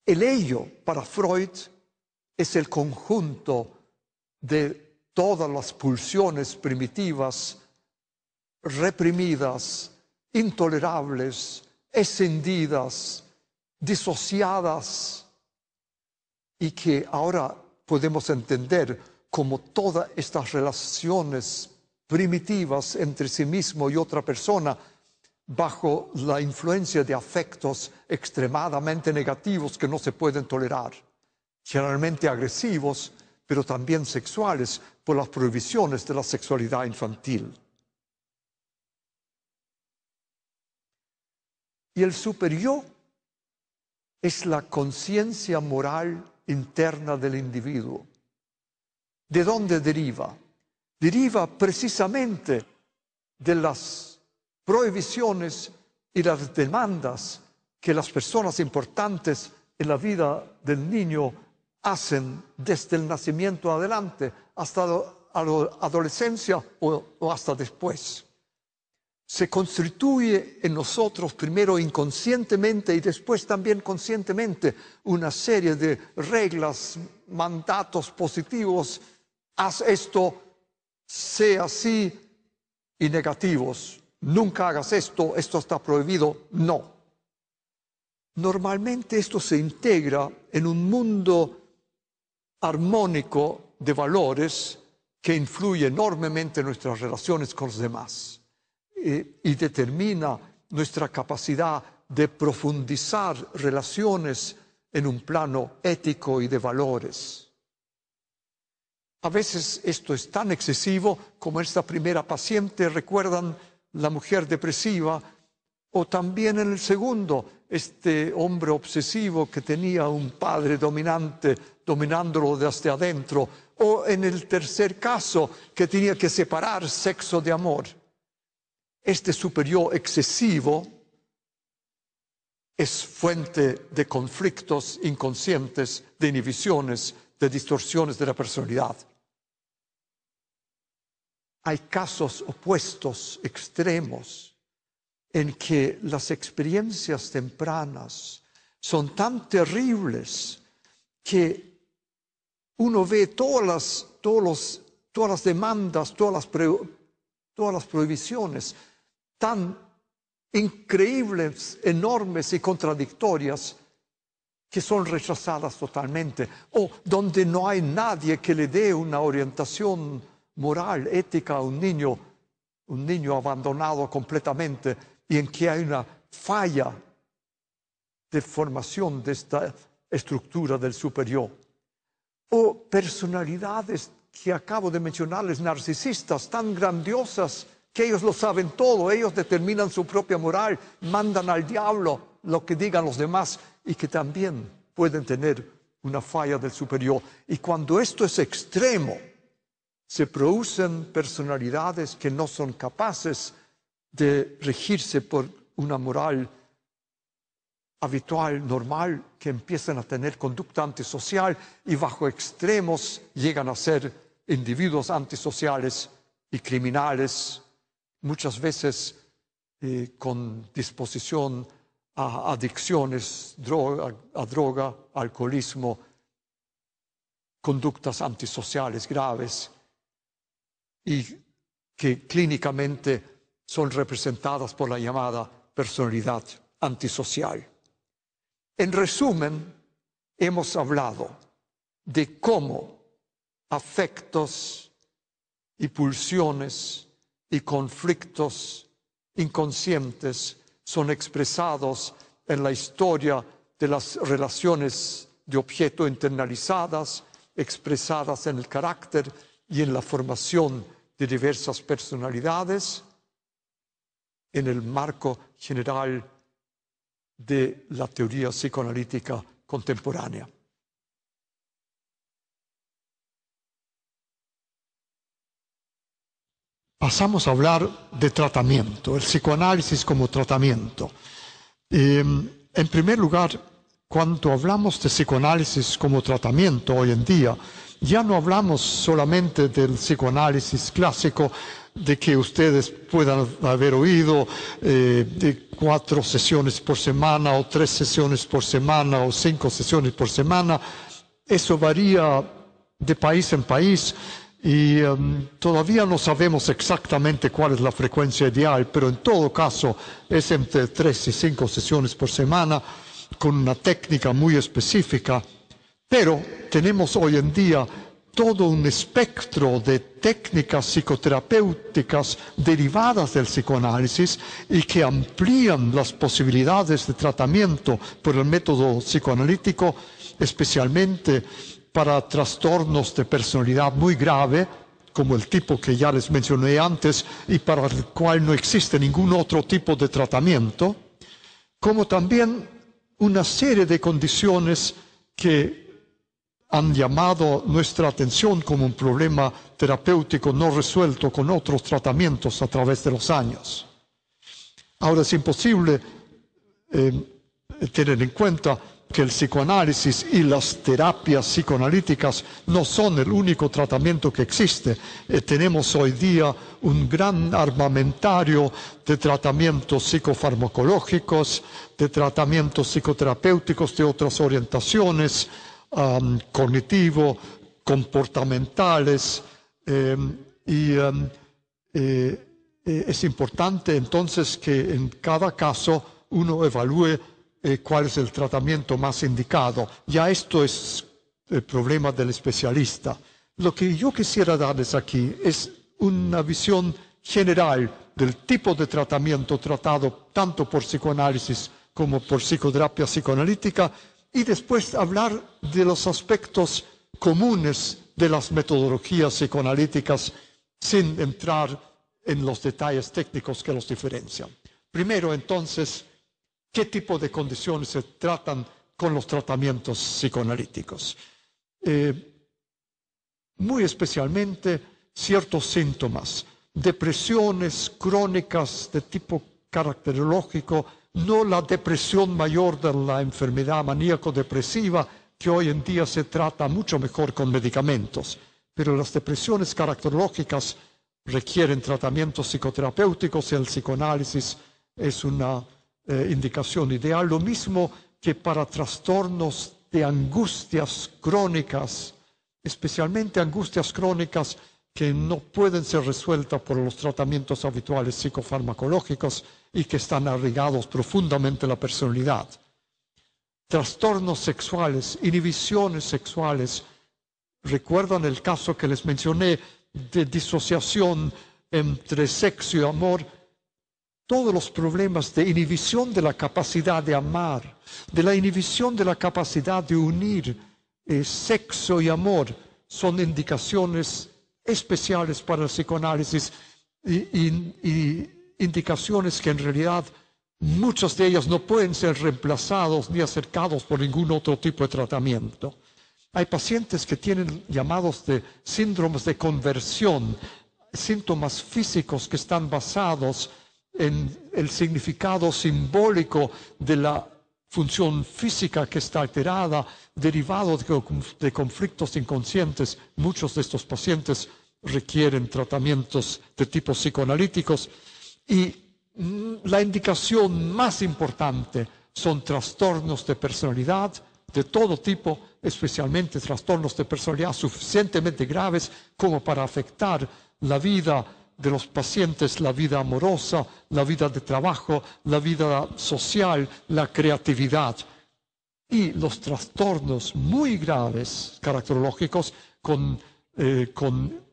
El ello, para Freud, es el conjunto de todas las pulsiones primitivas, reprimidas, intolerables, escindidas, disociadas, y que ahora podemos entender como todas estas relaciones primitivas entre sí mismo y otra persona, bajo la influencia de afectos extremadamente negativos que no se pueden tolerar, generalmente agresivos, pero también sexuales, por las prohibiciones de la sexualidad infantil. Y el superyo es la conciencia moral interna del individuo. ¿De dónde deriva? Deriva precisamente de las prohibiciones y las demandas que las personas importantes en la vida del niño hacen desde el nacimiento adelante hasta la adolescencia o hasta después. Se constituye en nosotros primero inconscientemente y después también conscientemente una serie de reglas, mandatos positivos, haz esto, sé así, y negativos. Nunca hagas esto, esto está prohibido, no. Normalmente esto se integra en un mundo armónico de valores que influye enormemente en nuestras relaciones con los demás y determina nuestra capacidad de profundizar relaciones en un plano ético y de valores. A veces esto es tan excesivo como esta primera paciente, recuerdan la mujer depresiva, o también en el segundo, este hombre obsesivo que tenía un padre dominante, dominándolo desde adentro, o en el tercer caso, que tenía que separar sexo de amor. Este superyo excesivo es fuente de conflictos inconscientes, de inhibiciones, de distorsiones de la personalidad. Hay casos opuestos, extremos, en que las experiencias tempranas son tan terribles que uno ve todas las demandas, todas las prohibiciones tan increíbles, enormes y contradictorias que son rechazadas totalmente, o donde no hay nadie que le dé una orientación moral, ética a un niño abandonado completamente, y en que hay una falla de formación de esta estructura del superyo. O personalidades que acabo de mencionarles, narcisistas, tan grandiosas, que ellos lo saben todo, ellos determinan su propia moral, mandan al diablo lo que digan los demás, y que también pueden tener una falla del superyo. Y cuando esto es extremo, se producen personalidades que no son capaces de regirse por una moral habitual, normal, que empiezan a tener conducta antisocial y bajo extremos llegan a ser individuos antisociales y criminales, muchas veces con disposición a adicciones, a droga, alcoholismo, conductas antisociales graves, y que clínicamente son representadas por la llamada personalidad antisocial. En resumen, hemos hablado de cómo afectos y pulsiones y conflictos inconscientes son expresados en la historia de las relaciones de objeto internalizadas, expresadas en el carácter y en la formación de diversas personalidades, en el marco general de la teoría psicoanalítica contemporánea. Pasamos a hablar de tratamiento, el psicoanálisis como tratamiento. En primer lugar, cuando hablamos de psicoanálisis como tratamiento hoy en día, ya no hablamos solamente del psicoanálisis clásico de que ustedes puedan haber oído, de 4 sesiones por semana o 3 sesiones por semana o 5 sesiones por semana. Eso varía de país en país y todavía no sabemos exactamente cuál es la frecuencia ideal, pero en todo caso es entre 3 y 5 sesiones por semana con una técnica muy específica. Pero tenemos hoy en día todo un espectro de técnicas psicoterapéuticas derivadas del psicoanálisis y que amplían las posibilidades de tratamiento por el método psicoanalítico, especialmente para trastornos de personalidad muy grave, como el tipo que ya les mencioné antes y para el cual no existe ningún otro tipo de tratamiento, como también una serie de condiciones que han llamado nuestra atención como un problema terapéutico no resuelto con otros tratamientos a través de los años. Ahora es imposible tener en cuenta que el psicoanálisis y las terapias psicoanalíticas no son el único tratamiento que existe. Tenemos hoy día un gran armamentario de tratamientos psicofarmacológicos, de tratamientos psicoterapéuticos de otras orientaciones, cognitivo, comportamentales, es importante entonces que en cada caso uno evalúe cuál es el tratamiento más indicado. Ya esto es el problema del especialista. Lo que yo quisiera darles aquí es una visión general del tipo de tratamiento tratado tanto por psicoanálisis como por psicoterapia psicoanalítica y después hablar de los aspectos comunes de las metodologías psicoanalíticas sin entrar en los detalles técnicos que los diferencian. Primero, entonces, ¿qué tipo de condiciones se tratan con los tratamientos psicoanalíticos? Muy especialmente ciertos síntomas, depresiones crónicas de tipo caracterológico, no la depresión mayor de la enfermedad maníaco-depresiva, que hoy en día se trata mucho mejor con medicamentos, pero las depresiones caracterológicas requieren tratamientos psicoterapéuticos y el psicoanálisis es una indicación ideal. Lo mismo que para trastornos de angustias crónicas, especialmente angustias crónicas que no pueden ser resueltas por los tratamientos habituales psicofarmacológicos y que están arraigados profundamente en la personalidad. Trastornos sexuales, inhibiciones sexuales. ¿Recuerdan el caso que les mencioné de disociación entre sexo y amor? Todos los problemas de inhibición de la capacidad de amar, de la inhibición de la capacidad de unir sexo y amor, son indicaciones especiales para el psicoanálisis y indicaciones que en realidad muchos de ellos no pueden ser reemplazados ni acercados por ningún otro tipo de tratamiento. Hay pacientes que tienen llamados de síndromes de conversión, síntomas físicos que están basados en el significado simbólico de la función física que está alterada, derivado de conflictos inconscientes. Muchos de estos pacientes requieren tratamientos de tipo psicoanalíticos y la indicación más importante son trastornos de personalidad de todo tipo, especialmente trastornos de personalidad suficientemente graves como para afectar la vida de los pacientes, la vida amorosa, la vida de trabajo, la vida social, la creatividad. Y los trastornos muy graves, caracterológicos, con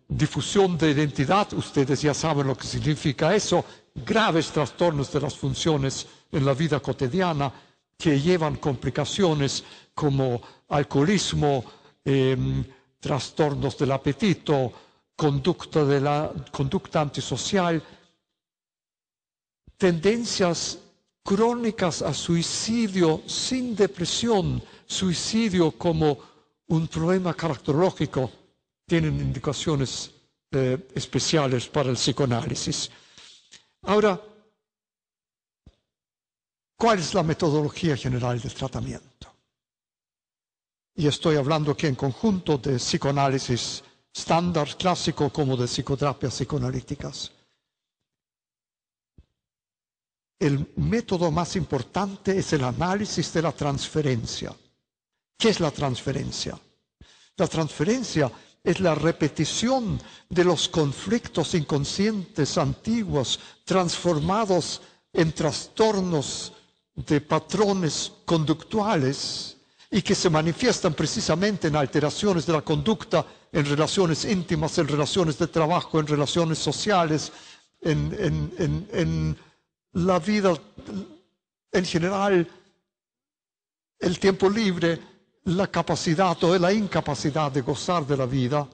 difusión de identidad, ustedes ya saben lo que significa eso, graves trastornos de las funciones en la vida cotidiana que llevan complicaciones como alcoholismo, trastornos del apetito, conducta antisocial, tendencias crónicas a suicidio sin depresión, suicidio como un problema caracterológico, tienen indicaciones especiales para el psicoanálisis. Ahora, ¿cuál es la metodología general del tratamiento? Y estoy hablando aquí en conjunto de psicoanálisis estándar clásico como de psicoterapias psicoanalíticas. el método más importante es el análisis de la transferencia. ¿Qué es la transferencia? La transferencia es la repetición de los conflictos inconscientes antiguos transformados en trastornos de patrones conductuales y que se manifiestan precisamente en alteraciones de la conducta en relaciones íntimas, en relaciones de trabajo, en relaciones sociales, en la vida en general, el tiempo libre, la capacidad o la incapacidad de gozar de la vida.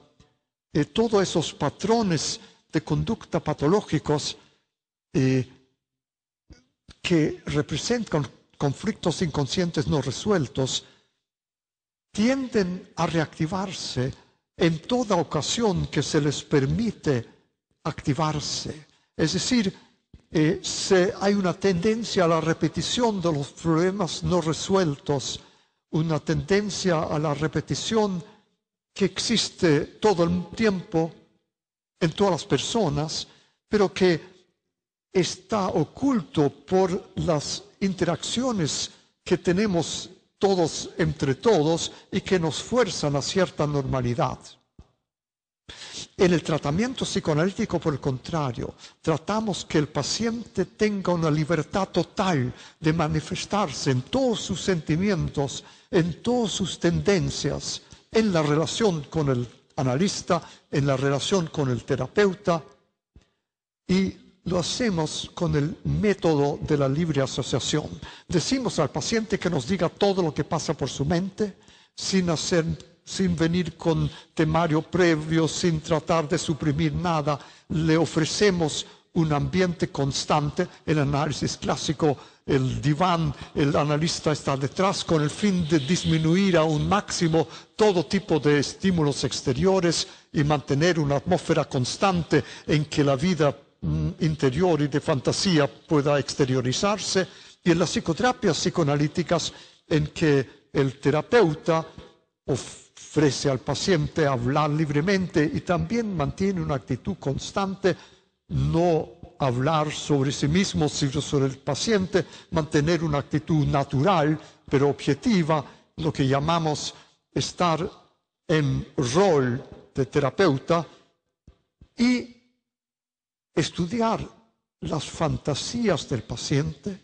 Todos esos patrones de conducta patológicos que representan conflictos inconscientes no resueltos tienden a reactivarse en toda ocasión que se les permite activarse. Es decir, hay una tendencia a la repetición de los problemas no resueltos, una tendencia a la repetición que existe todo el tiempo en todas las personas, pero que está oculto por las interacciones que tenemos todos entre todos y que nos fuerzan a cierta normalidad. En el tratamiento psicoanalítico, por el contrario, tratamos que el paciente tenga una libertad total de manifestarse en todos sus sentimientos, en todas sus tendencias, en la relación con el analista, en la relación con el terapeuta, y lo hacemos con el método de la libre asociación. Decimos al paciente que nos diga todo lo que pasa por su mente, sin venir con temario previo, sin tratar de suprimir nada. Le ofrecemos un ambiente constante. El análisis clásico, el diván, el analista está detrás con el fin de disminuir a un máximo todo tipo de estímulos exteriores y mantener una atmósfera constante en que la vida interior y de fantasía pueda exteriorizarse, y en las psicoterapias psicoanalíticas en que el terapeuta ofrece al paciente hablar libremente y también mantiene una actitud constante, no hablar sobre sí mismo, sino sobre el paciente, mantener una actitud natural, pero objetiva, lo que llamamos estar en rol de terapeuta, y estudiar las fantasías del paciente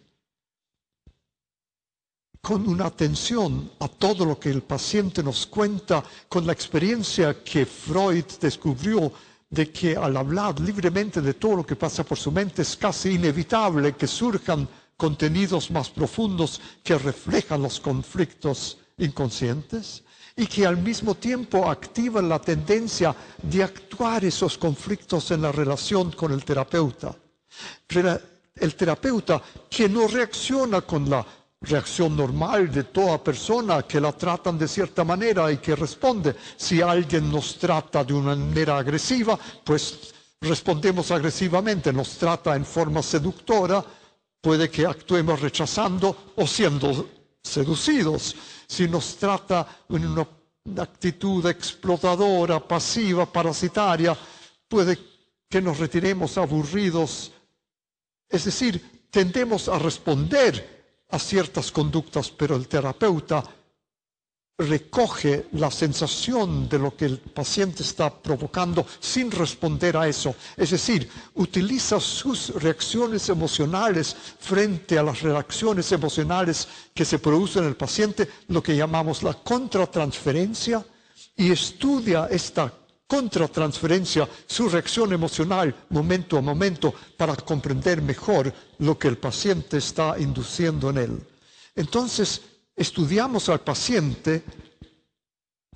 con una atención a todo lo que el paciente nos cuenta, con la experiencia que Freud descubrió de que al hablar libremente de todo lo que pasa por su mente es casi inevitable que surjan contenidos más profundos que reflejan los conflictos inconscientes y que al mismo tiempo activan la tendencia de actuar esos conflictos en la relación con el terapeuta. El terapeuta que no reacciona con la reacción normal de toda persona, que la tratan de cierta manera y que responde. Si alguien nos trata de una manera agresiva, pues respondemos agresivamente. Nos trata en forma seductora, puede que actuemos rechazando o siendo seducidos. Si nos trata en una actitud explotadora, pasiva, parasitaria, puede que nos retiremos aburridos. Es decir, tendemos a responder a ciertas conductas, pero el terapeuta recoge la sensación de lo que el paciente está provocando sin responder a eso. Es decir, utiliza sus reacciones emocionales frente a las reacciones emocionales que se producen en el paciente, lo que llamamos la contratransferencia, y estudia esta contratransferencia, su reacción emocional momento a momento, para comprender mejor lo que el paciente está induciendo en él. Entonces, estudiamos al paciente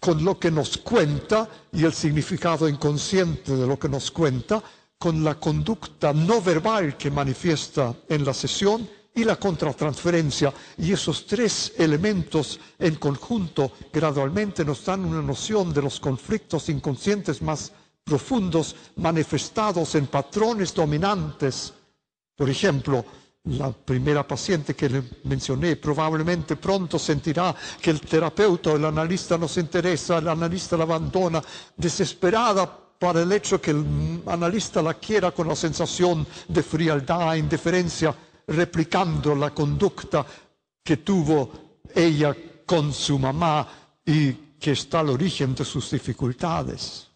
con lo que nos cuenta y el significado inconsciente de lo que nos cuenta, con la conducta no verbal que manifiesta en la sesión y la contratransferencia. Y esos tres elementos en conjunto gradualmente nos dan una noción de los conflictos inconscientes más profundos manifestados en patrones dominantes. Por ejemplo, la primera paciente que le mencioné probablemente pronto sentirá que el terapeuta o el analista no se interesa, el analista la abandona, desesperada para el hecho que el analista la quiera, con la sensación de frialdad, indiferencia. replicando la conducta que tuvo ella con su mamá y que está al origen de sus dificultades.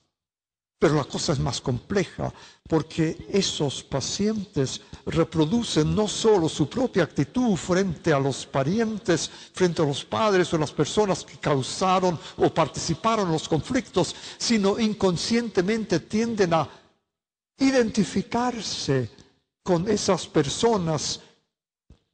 Pero la cosa es más compleja, porque esos pacientes reproducen no solo su propia actitud frente a los parientes, frente a los padres o las personas que causaron o participaron en los conflictos, sino inconscientemente tienden a identificarse con esas personas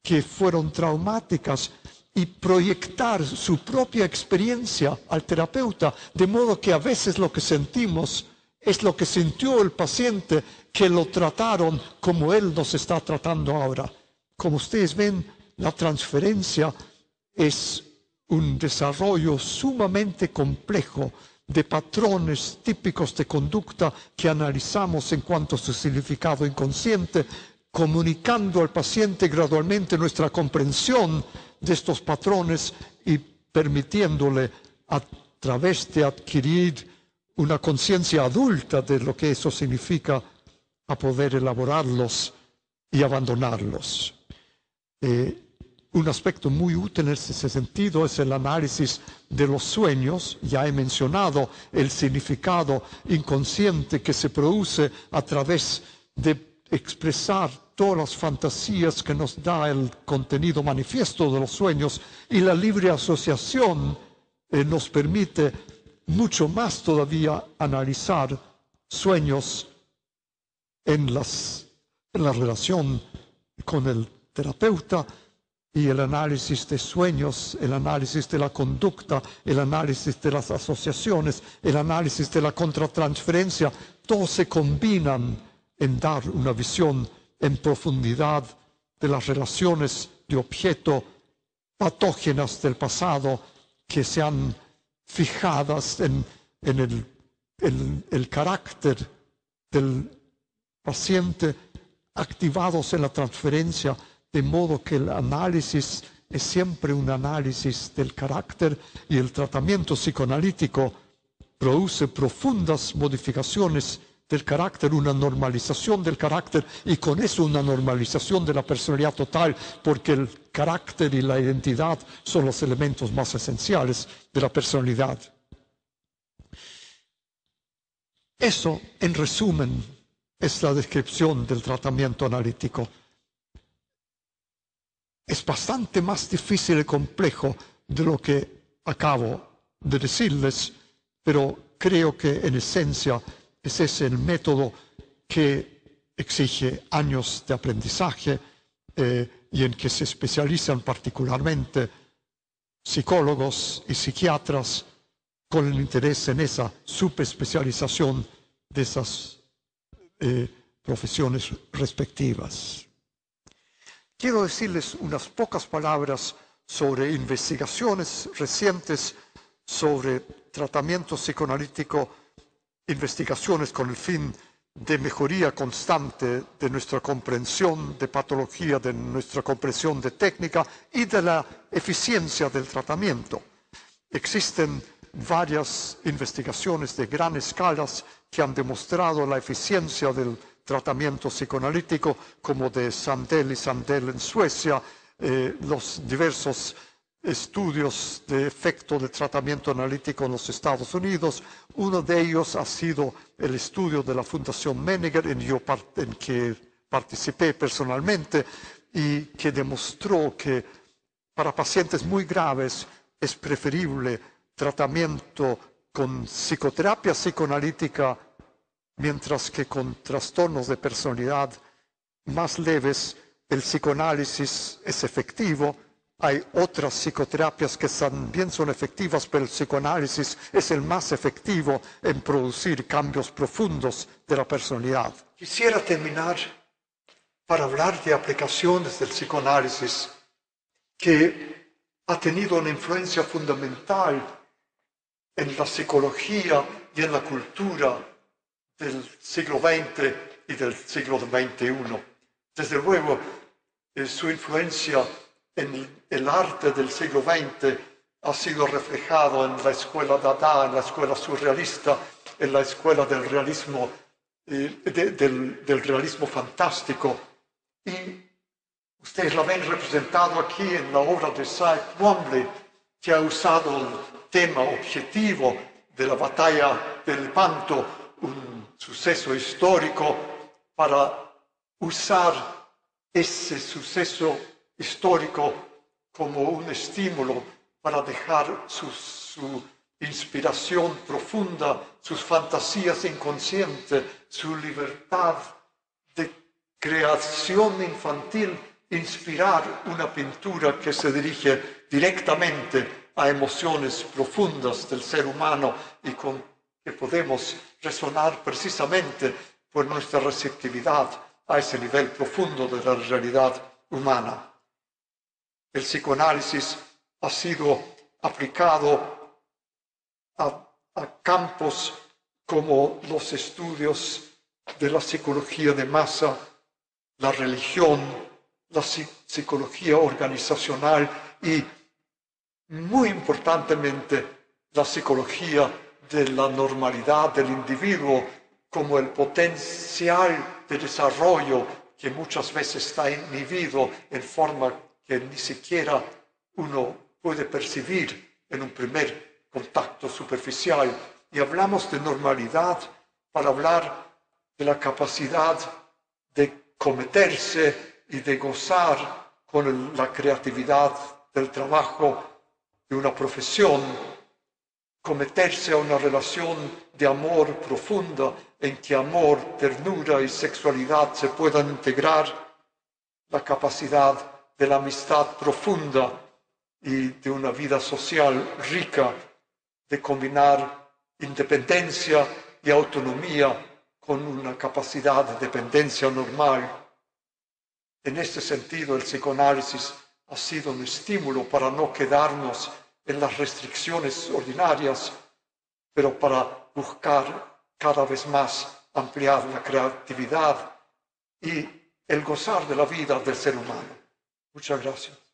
que fueron traumáticas y proyectar su propia experiencia al terapeuta, de modo que a veces lo que sentimos es lo que sintió el paciente que lo trataron como él nos está tratando ahora. Como ustedes ven, la transferencia es un desarrollo sumamente complejo de patrones típicos de conducta que analizamos en cuanto a su significado inconsciente, comunicando al paciente gradualmente nuestra comprensión de estos patrones y permitiéndole a través de adquirir una conciencia adulta de lo que eso significa, a poder elaborarlos y abandonarlos. Un aspecto muy útil en ese sentido es el análisis de los sueños. Ya he mencionado el significado inconsciente que se produce a través de expresar todas las fantasías que nos da el contenido manifiesto de los sueños, y la libre asociación nos permite mucho más todavía analizar sueños en la relación con el terapeuta, y el análisis de sueños, el análisis de la conducta, el análisis de las asociaciones, el análisis de la contratransferencia, todos se combinan en dar una visión en profundidad de las relaciones de objeto patógenas del pasado que se han fijadas en el carácter del paciente, activados en la transferencia, de modo que el análisis es siempre un análisis del carácter, y el tratamiento psicoanalítico produce profundas modificaciones del carácter, una normalización del carácter, y con eso una normalización de la personalidad total, porque el carácter y la identidad son los elementos más esenciales de la personalidad. Eso, en resumen, es la descripción del tratamiento analítico. Es bastante más difícil y complejo de lo que acabo de decirles, pero creo que en esencia ese es el método que exige años de aprendizaje y en que se especializan particularmente psicólogos y psiquiatras con el interés en esa subespecialización de esas profesiones respectivas. Quiero decirles unas pocas palabras sobre investigaciones recientes sobre tratamiento psicoanalítico, investigaciones con el fin de mejoría constante de nuestra comprensión de patología, de nuestra comprensión de técnica y de la eficiencia del tratamiento. Existen varias investigaciones de gran escala que han demostrado la eficiencia del tratamiento psicoanalítico, como de Sandell y Sandell en Suecia, los diversos estudios de efecto de tratamiento analítico en los Estados Unidos. Uno de ellos ha sido el estudio de la Fundación Menninger, en que participé personalmente, y que demostró que para pacientes muy graves es preferible tratamiento con psicoterapia psicoanalítica, mientras que con trastornos de personalidad más leves el psicoanálisis es efectivo. Hay otras psicoterapias que también son efectivas, pero el psicoanálisis es el más efectivo en producir cambios profundos de la personalidad. Quisiera terminar para hablar de aplicaciones del psicoanálisis que ha tenido una influencia fundamental en la psicología y en la cultura del siglo XX y del siglo XXI. Desde luego, su influencia en el arte del siglo XX ha sido reflejado en la escuela Dada, en la escuela surrealista, en la escuela del realismo, del realismo fantástico. Y Ustedes la ven representado aquí en la obra de Cy Twombly, que ha usado el tema objetivo de la batalla de Lepanto, un suceso histórico, para usar ese suceso histórico como un estímulo para dejar su inspiración profunda, sus fantasías inconscientes, su libertad de creación infantil, inspirar una pintura que se dirige directamente a emociones profundas del ser humano y con que podemos resonar precisamente por nuestra receptividad a ese nivel profundo de la realidad humana. El psicoanálisis ha sido aplicado a campos como los estudios de la psicología de masa, la religión, la psicología organizacional y, muy importantemente, la psicología de la normalidad del individuo como el potencial de desarrollo que muchas veces está inhibido en forma que ni siquiera uno puede percibir en un primer contacto superficial. Y hablamos de normalidad para hablar de la capacidad de cometerse y de gozar con la creatividad del trabajo de una profesión, cometerse a una relación de amor profunda en que amor, ternura y sexualidad se puedan integrar, la capacidad de la amistad profunda y de una vida social rica, de combinar independencia y autonomía con una capacidad de dependencia normal. En este sentido, el psicoanálisis ha sido un estímulo para no quedarnos en las restricciones ordinarias, pero para buscar cada vez más ampliar la creatividad y el gozar de la vida del ser humano. Muchas gracias.